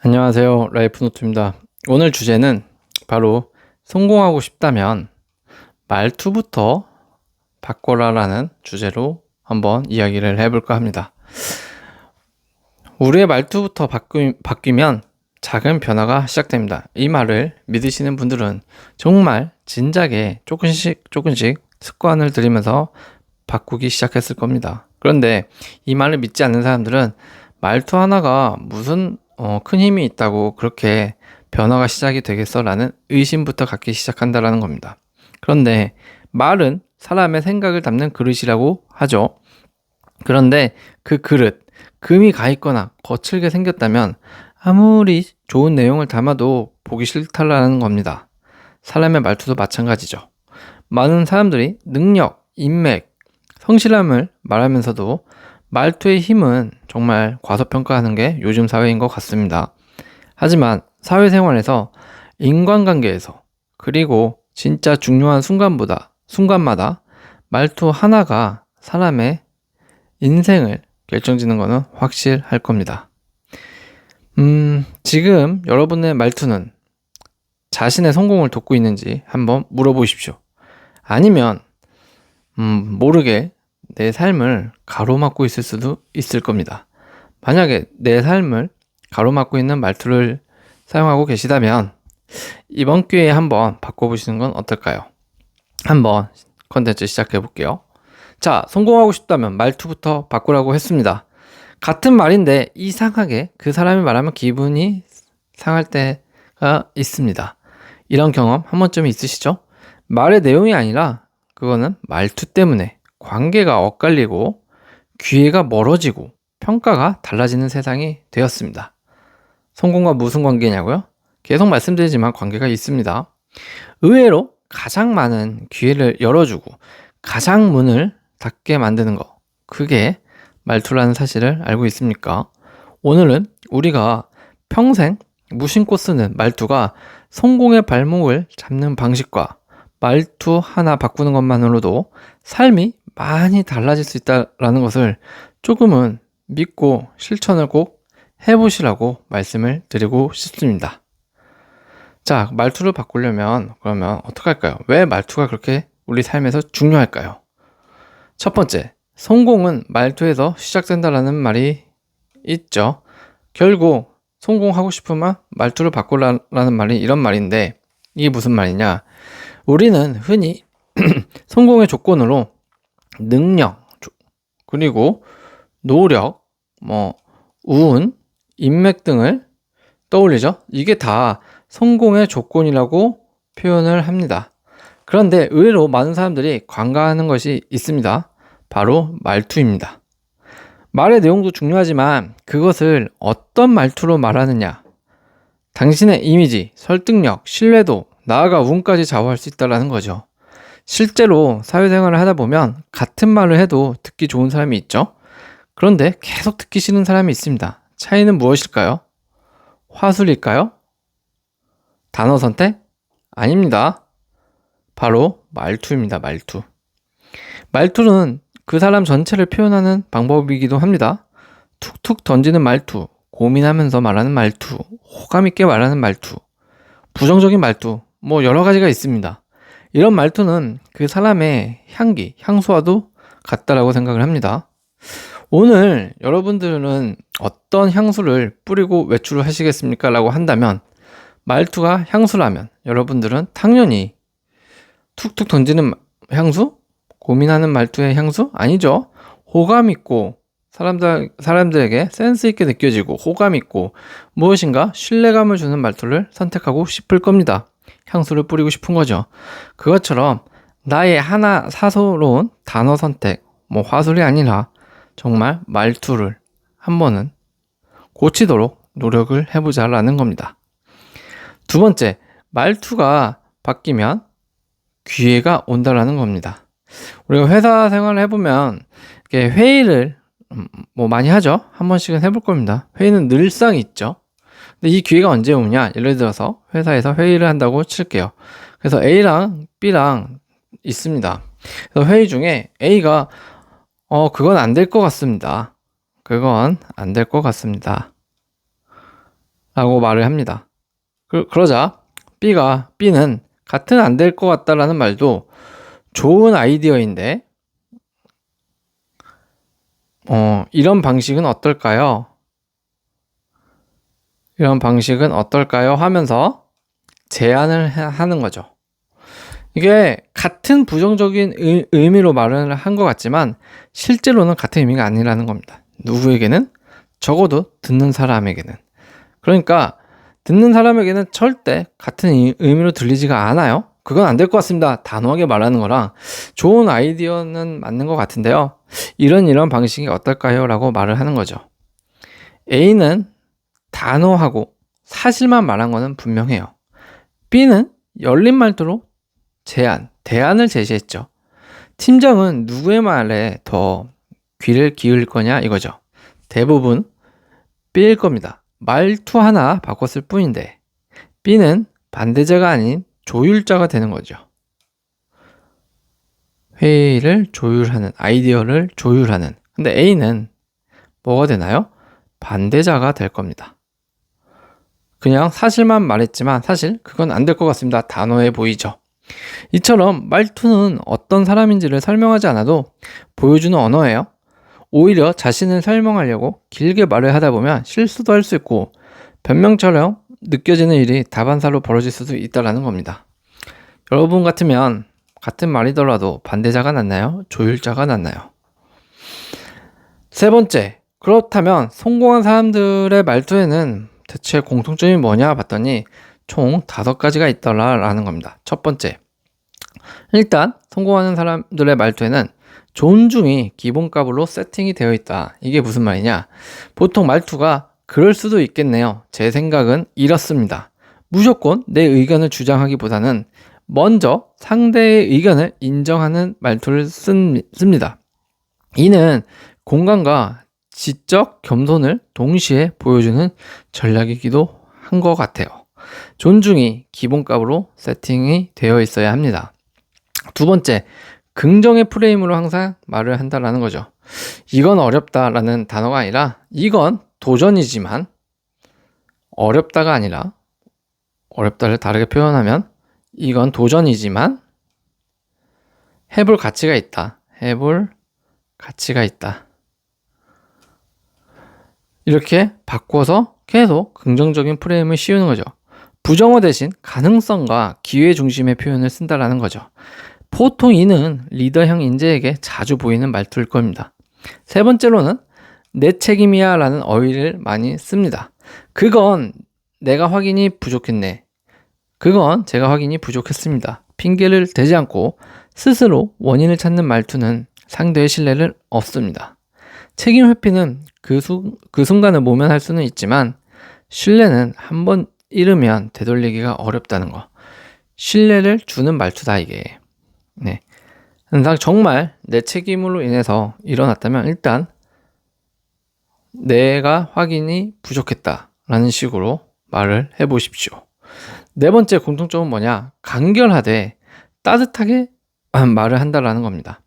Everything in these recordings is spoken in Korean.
안녕하세요. 라이프노트입니다. 오늘 주제는 바로 성공하고 싶다면 말투부터 바꿔라라는 주제로 한번 이야기를 해볼까 합니다. 우리의 말투부터 바뀌면 작은 변화가 시작됩니다. 이 말을 믿으시는 분들은 정말 진작에 조금씩 습관을 들이면서 바꾸기 시작했을 겁니다. 그런데 이 말을 믿지 않는 사람들은 말투 하나가 무슨 큰 힘이 있다고 그렇게 변화가 시작이 되겠어? 라는 의심부터 갖기 시작한다라는 겁니다. 그런데 말은 사람의 생각을 담는 그릇이라고 하죠. 그런데 그 그릇, 금이 가 있거나 거칠게 생겼다면 아무리 좋은 내용을 담아도 보기 싫다라는 겁니다. 사람의 말투도 마찬가지죠. 많은 사람들이 능력, 인맥, 성실함을 말하면서도 말투의 힘은 정말 과소평가하는 게 요즘 사회인 것 같습니다. 하지만 사회생활에서 인간관계에서 그리고 진짜 중요한 순간마다 말투 하나가 사람의 인생을 결정짓는 것은 확실할 겁니다. 지금 여러분의 말투는 자신의 성공을 돕고 있는지 한번 물어보십시오. 아니면 모르게 내 삶을 가로막고 있을 수도 있을 겁니다. 만약에 내 삶을 가로막고 있는 말투를 사용하고 계시다면 이번 기회에 한번 바꿔보시는 건 어떨까요? 한번 컨텐츠 시작해 볼게요. 자, 성공하고 싶다면 말투부터 바꾸라고 했습니다. 같은 말인데 이상하게 그 사람이 말하면 기분이 상할 때가 있습니다. 이런 경험 한 번쯤 있으시죠? 말의 내용이 아니라 그거는 말투 때문에 관계가 엇갈리고 기회가 멀어지고 평가가 달라지는 세상이 되었습니다. 성공과 무슨 관계냐고요? 계속 말씀드리지만 관계가 있습니다. 의외로 가장 많은 기회를 열어주고 가장 문을 닫게 만드는 거, 그게 말투라는 사실을 알고 있습니까? 오늘은 우리가 평생 무심코 쓰는 말투가 성공의 발목을 잡는 방식과 말투 하나 바꾸는 것만으로도 삶이 많이 달라질 수 있다는 것을 조금은 믿고 실천을 꼭 해보시라고 말씀을 드리고 싶습니다. 자, 말투를 바꾸려면 그러면 어떻게 할까요? 왜 말투가 그렇게 우리 삶에서 중요할까요? 첫 번째, 성공은 말투에서 시작된다라는 말이 있죠. 결국 성공하고 싶으면 말투를 바꾸라는 말이 이런 말인데, 이게 무슨 말이냐? 우리는 흔히 성공의 조건으로 능력, 그리고 노력, 운, 인맥 등을 떠올리죠. 이게 다 성공의 조건이라고 표현을 합니다. 그런데 의외로 많은 사람들이 관가하는 것이 있습니다. 바로 말투입니다. 말의 내용도 중요하지만 그것을 어떤 말투로 말하느냐, 당신의 이미지, 설득력, 신뢰도, 나아가 운까지 좌우할 수 있다는 거죠. 실제로 사회생활을 하다 보면 같은 말을 해도 듣기 좋은 사람이 있죠. 그런데 계속 듣기 싫은 사람이 있습니다. 차이는 무엇일까요? 화술일까요? 단어 선택? 아닙니다. 바로 말투입니다. 말투. 말투는 그 사람 전체를 표현하는 방법이기도 합니다. 툭툭 던지는 말투, 고민하면서 말하는 말투, 호감 있게 말하는 말투, 부정적인 말투, 여러 가지가 있습니다. 이런 말투는 그 사람의 향기, 향수와도 같다라고 생각을 합니다. 오늘 여러분들은 어떤 향수를 뿌리고 외출을 하시겠습니까? 라고 한다면, 말투가 향수라면 여러분들은 당연히 툭툭 던지는 향수? 고민하는 말투의 향수? 아니죠. 호감 있고 사람들에게 센스 있게 느껴지고 호감 있고 무엇인가 신뢰감을 주는 말투를 선택하고 싶을 겁니다. 향수를 뿌리고 싶은 거죠. 그것처럼 나의 하나 사소로운 단어 선택, 화술이 아니라 정말 말투를 한 번은 고치도록 노력을 해보자라는 겁니다. 두 번째, 말투가 바뀌면 기회가 온다라는 겁니다. 우리가 회사 생활을 해보면 이렇게 회의를 많이 하죠. 한 번씩은 해볼 겁니다. 회의는 늘상 있죠. 근데 이 기회가 언제 오냐? 예를 들어서 회사에서 회의를 한다고 칠게요. 그래서 A랑 B랑 있습니다. 그래서 회의 중에 A가 그건 안 될 것 같습니다. 그건 안 될 것 같습니다. 라고 말을 합니다. 그러자 B는 같은 안 될 것 같다라는 말도 좋은 아이디어인데 이런 방식은 어떨까요? 이런 방식은 어떨까요? 하면서 제안을 하는 거죠. 이게 같은 부정적인 의미로 말을 한 것 같지만 실제로는 같은 의미가 아니라는 겁니다. 누구에게는? 적어도 듣는 사람에게는. 그러니까 듣는 사람에게는 절대 같은 의미로 들리지가 않아요. 그건 안 될 것 같습니다. 단호하게 말하는 거랑 좋은 아이디어는 맞는 것 같은데요. 이런 방식이 어떨까요? 라고 말을 하는 거죠. A는 단호하고 사실만 말한 거는 분명해요. B는 열린 말투로 대안을 제시했죠. 팀장은 누구의 말에 더 귀를 기울일 거냐 이거죠. 대부분 B일 겁니다. 말투 하나 바꿨을 뿐인데 B는 반대자가 아닌 조율자가 되는 거죠. 회의를 조율하는, 아이디어를 조율하는. 근데 A는 뭐가 되나요? 반대자가 될 겁니다. 그냥 사실만 말했지만 사실 그건 안 될 것 같습니다. 단호해 보이죠. 이처럼 말투는 어떤 사람인지를 설명하지 않아도 보여주는 언어예요. 오히려 자신을 설명하려고 길게 말을 하다 보면 실수도 할 수 있고 변명처럼 느껴지는 일이 다반사로 벌어질 수도 있다는 겁니다. 여러분 같으면 같은 말이더라도 반대자가 낫나요? 조율자가 낫나요? 세 번째, 그렇다면 성공한 사람들의 말투에는 대체 공통점이 뭐냐 봤더니 총 5가지가 있더라라는 겁니다. 첫 번째, 일단 성공하는 사람들의 말투에는 존중이 기본값으로 세팅이 되어 있다. 이게 무슨 말이냐? 보통 말투가 그럴 수도 있겠네요. 제 생각은 이렇습니다. 무조건 내 의견을 주장하기보다는 먼저 상대의 의견을 인정하는 말투를 씁니다. 이는 공감과 지적 겸손을 동시에 보여주는 전략이기도 한 것 같아요. 존중이 기본값으로 세팅이 되어 있어야 합니다. 두 번째, 긍정의 프레임으로 항상 말을 한다는 거죠. 이건 어렵다라는 단어가 아니라 이건 도전이지만 어렵다가 아니라 어렵다를 다르게 표현하면 이건 도전이지만 해볼 가치가 있다. 해볼 가치가 있다. 이렇게 바꿔서 계속 긍정적인 프레임을 씌우는 거죠. 부정어 대신 가능성과 기회 중심의 표현을 쓴다라는 거죠. 보통 이는 리더형 인재에게 자주 보이는 말투일 겁니다. 세 번째로는 내 책임이야 라는 어휘를 많이 씁니다. 그건 내가 확인이 부족했네. 그건 제가 확인이 부족했습니다. 핑계를 대지 않고 스스로 원인을 찾는 말투는 상대의 신뢰를 얻습니다. 책임 회피는 그 순간을 모면할 수는 있지만 신뢰는 한번 잃으면 되돌리기가 어렵다는 거. 신뢰를 주는 말투다 이게. 네. 항상 정말 내 책임으로 인해서 일어났다면 일단 내가 확인이 부족했다라는 식으로 말을 해보십시오. 네 번째 공통점은 뭐냐? 간결하되 따뜻하게 말을 한다라는 겁니다.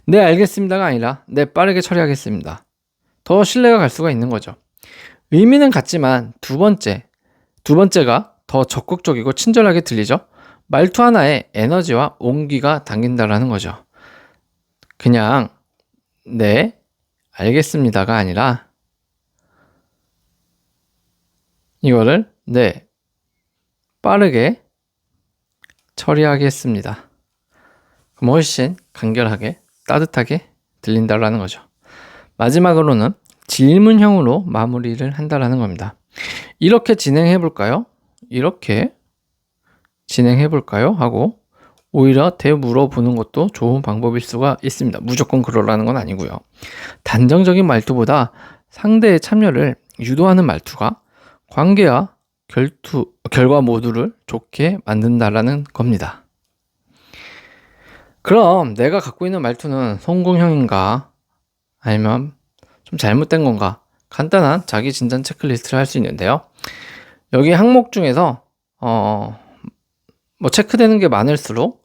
네, 알겠습니다가 아니라 네, 빠르게 처리하겠습니다. 더 신뢰가 갈 수가 있는 거죠. 의미는 같지만 두 번째가 더 적극적이고 친절하게 들리죠. 말투 하나에 에너지와 온기가 담긴다라는 거죠. 그냥 네, 알겠습니다가 아니라 이거를 네, 빠르게 처리하겠습니다. 그럼 훨씬 간결하게 따뜻하게 들린다라는 거죠. 마지막으로는 질문형으로 마무리를 한다라는 겁니다. 이렇게 진행해 볼까요? 이렇게 진행해 볼까요? 하고 오히려 되물어보는 것도 좋은 방법일 수가 있습니다. 무조건 그러라는 건 아니고요. 단정적인 말투보다 상대의 참여를 유도하는 말투가 관계와 결과 모두를 좋게 만든다라는 겁니다. 그럼 내가 갖고 있는 말투는 성공형인가? 아니면 좀 잘못된 건가? 간단한 자기 진단 체크리스트를 할 수 있는데요. 여기 항목 중에서 체크되는 게 많을수록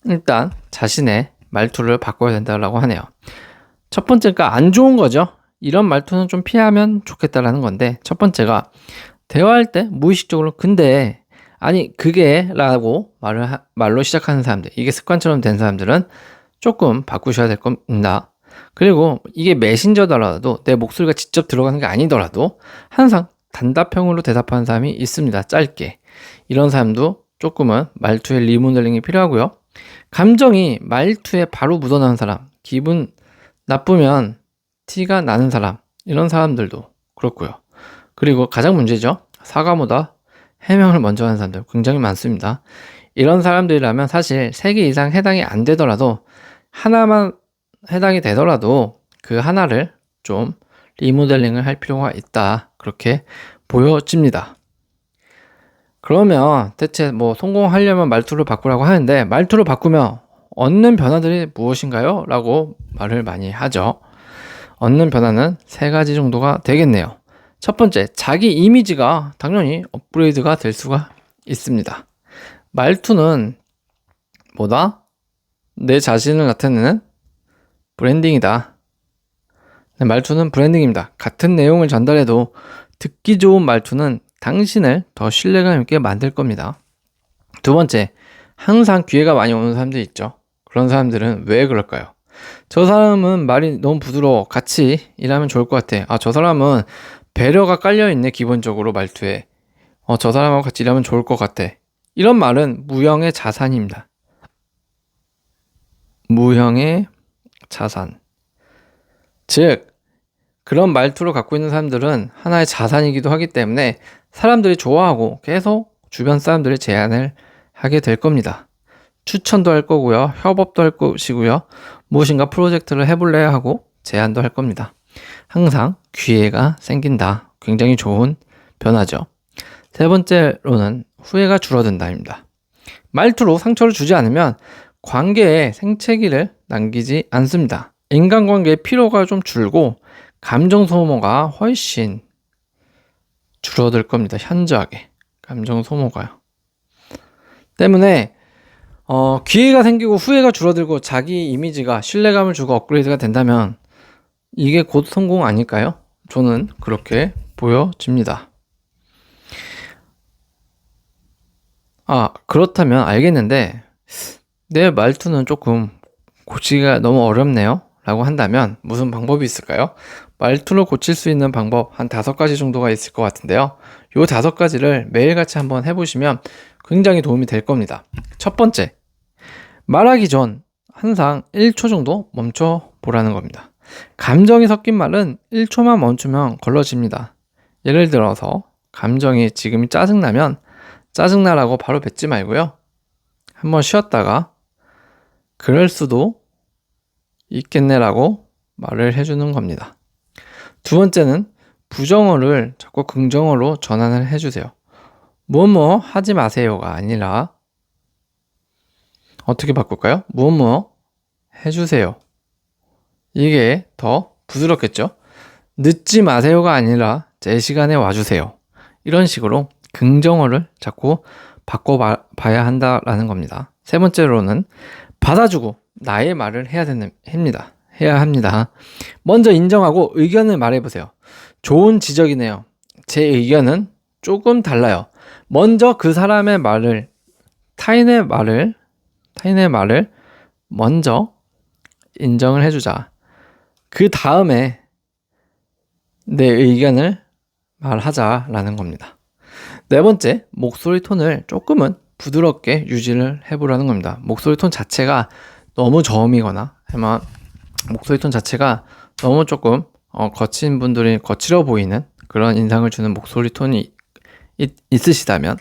일단 자신의 말투를 바꿔야 된다고 하네요. 첫 번째가 안 좋은 거죠. 이런 말투는 좀 피하면 좋겠다라는 건데, 첫 번째가 대화할 때 무의식적으로 근데 아니 그게 라고 말로 시작하는 사람들, 이게 습관처럼 된 사람들은 조금 바꾸셔야 될 겁니다. 그리고 이게 메신저더라도 내 목소리가 직접 들어가는 게 아니더라도 항상 단답형으로 대답하는 사람이 있습니다. 짧게. 이런 사람도 조금은 말투의 리모델링이 필요하고요. 감정이 말투에 바로 묻어나는 사람, 기분 나쁘면 티가 나는 사람, 이런 사람들도 그렇고요. 그리고 가장 문제죠. 사과보다 해명을 먼저 하는 사람들 굉장히 많습니다. 이런 사람들이라면 사실 3개 이상 해당이 안 되더라도 하나만 해당이 되더라도 그 하나를 좀 리모델링을 할 필요가 있다. 그렇게 보여집니다. 그러면 대체 뭐 성공하려면 말투를 바꾸라고 하는데 말투를 바꾸면 얻는 변화들이 무엇인가요? 라고 말을 많이 하죠. 얻는 변화는 3가지 정도가 되겠네요. 첫 번째, 자기 이미지가 당연히 업그레이드가 될 수가 있습니다. 말투는 뭐다? 내 자신을 나타내는 브랜딩이다. 말투는 브랜딩입니다. 같은 내용을 전달해도 듣기 좋은 말투는 당신을 더 신뢰감 있게 만들 겁니다. 두 번째, 항상 기회가 많이 오는 사람들이 있죠. 그런 사람들은 왜 그럴까요? 저 사람은 말이 너무 부드러워. 같이 일하면 좋을 것 같아. 아, 저 사람은 배려가 깔려있네, 기본적으로 말투에. 저 사람하고 같이 일하면 좋을 것 같아. 이런 말은 무형의 자산입니다. 무형의 자산. 즉, 그런 말투를 갖고 있는 사람들은 하나의 자산이기도 하기 때문에 사람들이 좋아하고 계속 주변 사람들이 제안을 하게 될 겁니다. 추천도 할 거고요. 협업도 할 것이고요. 무엇인가 프로젝트를 해볼래 하고 제안도 할 겁니다. 항상 기회가 생긴다. 굉장히 좋은 변화죠. 세 번째로는 후회가 줄어든다입니다. 말투로 상처를 주지 않으면 관계에 생채기를 남기지 않습니다. 인간관계의 피로가 좀 줄고 감정 소모가 훨씬 줄어들 겁니다. 현저하게. 감정 소모가요. 때문에 기회가 생기고 후회가 줄어들고 자기 이미지가 신뢰감을 주고 업그레이드가 된다면 이게 곧 성공 아닐까요? 저는 그렇게 보여집니다. 그렇다면 알겠는데 내 말투는 조금 고치기가 너무 어렵네요 라고 한다면 무슨 방법이 있을까요? 말투를 고칠 수 있는 방법 한 5가지 정도가 있을 것 같은데요. 요 5가지를 매일같이 한번 해보시면 굉장히 도움이 될 겁니다. 첫 번째, 말하기 전 항상 1초 정도 멈춰 보라는 겁니다. 감정이 섞인 말은 1초만 멈추면 걸러집니다. 예를 들어서 감정이 지금 짜증나면 짜증나라고 바로 뱉지 말고요. 한번 쉬었다가 그럴 수도 있겠네라고 말을 해주는 겁니다. 두 번째는 부정어를 자꾸 긍정어로 전환을 해주세요. 뭐뭐 하지 마세요가 아니라 어떻게 바꿀까요? 뭐뭐 해주세요. 이게 더 부드럽겠죠? 늦지 마세요가 아니라 제 시간에 와주세요. 이런 식으로 긍정어를 자꾸 바꿔봐야 한다라는 겁니다. 세 번째로는 받아주고 나의 말을 해야 합니다. 먼저 인정하고 의견을 말해보세요. 좋은 지적이네요. 제 의견은 조금 달라요. 먼저 그 사람의 말을, 타인의 말을 먼저 인정을 해주자. 그 다음에 내 의견을 말하자라는 겁니다. 네 번째, 목소리 톤을 조금은 부드럽게 유지를 해보라는 겁니다. 목소리 톤 자체가 너무 저음이거나 아니면 목소리 톤 자체가 너무 조금 거친 분들이 거칠어 보이는 그런 인상을 주는 목소리 톤이 있으시다면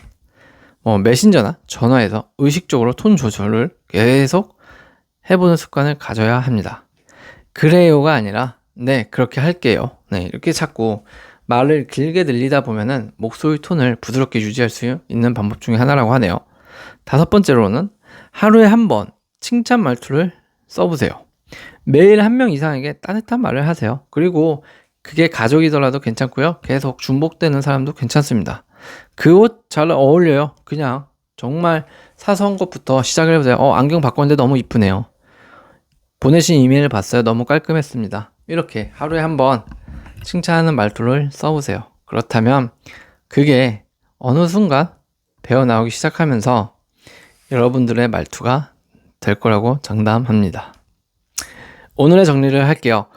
메신저나 전화에서 의식적으로 톤 조절을 계속 해보는 습관을 가져야 합니다. 그래요가 아니라 네 그렇게 할게요. 네 이렇게 자꾸 말을 길게 늘리다 보면은 목소리 톤을 부드럽게 유지할 수 있는 방법 중에 하나라고 하네요. 5번째로는 하루에 한 번 칭찬 말투를 써보세요. 매일 1명 이상에게 따뜻한 말을 하세요. 그리고 그게 가족이더라도 괜찮고요. 계속 중복되는 사람도 괜찮습니다. 그 옷 잘 어울려요. 그냥 정말 사소한 것부터 시작을 해보세요. 안경 바꿨는데 너무 이쁘네요. 보내신 이메일 봤어요. 너무 깔끔했습니다. 이렇게 하루에 한 번 칭찬하는 말투를 써보세요. 그렇다면 그게 어느 순간 배어나오기 시작하면서 여러분들의 말투가 될 거라고 장담합니다. 오늘의 정리를 할게요.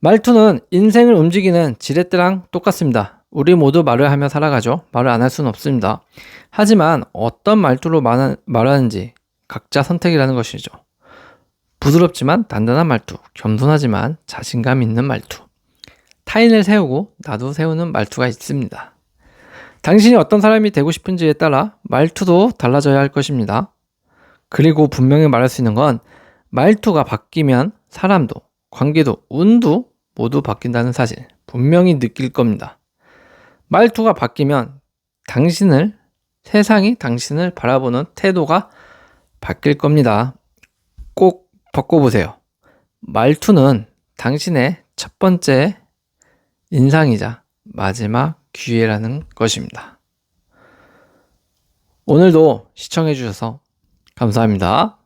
말투는 인생을 움직이는 지렛대랑 똑같습니다. 우리 모두 말을 하며 살아가죠. 말을 안 할 수는 없습니다. 하지만 어떤 말투로 말하는지 각자 선택이라는 것이죠. 부드럽지만 단단한 말투, 겸손하지만 자신감 있는 말투, 타인을 세우고 나도 세우는 말투가 있습니다. 당신이 어떤 사람이 되고 싶은지에 따라 말투도 달라져야 할 것입니다. 그리고 분명히 말할 수 있는 건 말투가 바뀌면 사람도, 관계도, 운도 모두 바뀐다는 사실 분명히 느낄 겁니다. 말투가 바뀌면 세상이 당신을 바라보는 태도가 바뀔 겁니다. 꼭 바꿔보세요. 말투는 당신의 첫 번째 인상이자 마지막 기회라는 것입니다. 오늘도 시청해주셔서 감사합니다.